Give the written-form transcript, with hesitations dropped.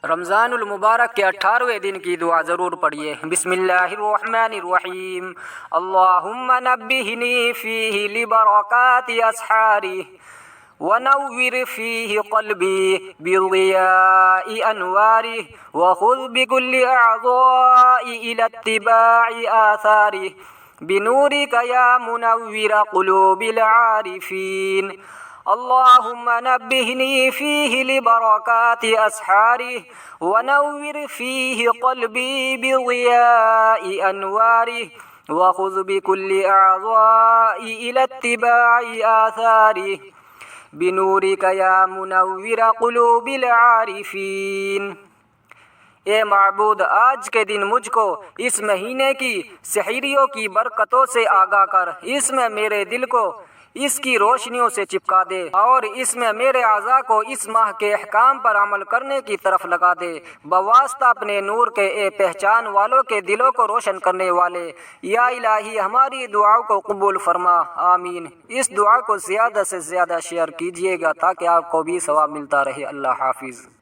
रमज़ानुल मुबारक के 18वें दिन की दुआ ज़रूर पढ़िए। बिस्मिल्लाहिर्रहमानिर्रहीम। अल्लाहुम्मा नब्बिहनी फ़ीही लिबरकाति अस्हारी वनव्विर फ़ीही क़ल्बी बिज़ियाइ अनवारी वख़ुज़ बिकुल्लि अअज़ाइ इला इत्तिबाइ आसारी बिनूरिका या मुनव्विर क़ुलूबिल आरिफ़ीन। अल्लाहुम्मा नब्बिहनी फ़ीही लिबरकाति अस्हारी वनव्विर फ़ीही क़ल्बी बिज़ियाइ अनवारी वख़ुज़ बिकुल्लि अअज़ाइ इला इत्तिबाइ आसारी बिनूरिका या मुनव्विर क़ुलूबिल आरिफ़ीन। ए माबूद, आज के दिन मुझको इस महीने की सहरियों की बरकतों से आगाह कर, इसमें मेरे दिल को इसकी रोशनियों से चिपका दे और इसमें मेरे आज़ा को इस माह के अहकाम पर अमल करने की तरफ लगा दे। बवास्ता अपने नूर के ए पहचान वालों के दिलों को रोशन करने वाले, या इलाही हमारी दुआओं को कबूल फरमा, आमीन। इस दुआ को ज़्यादा से ज़्यादा शेयर कीजिएगा ताकि आपको भी सवाब मिलता रहे। अल्लाह हाफिज़।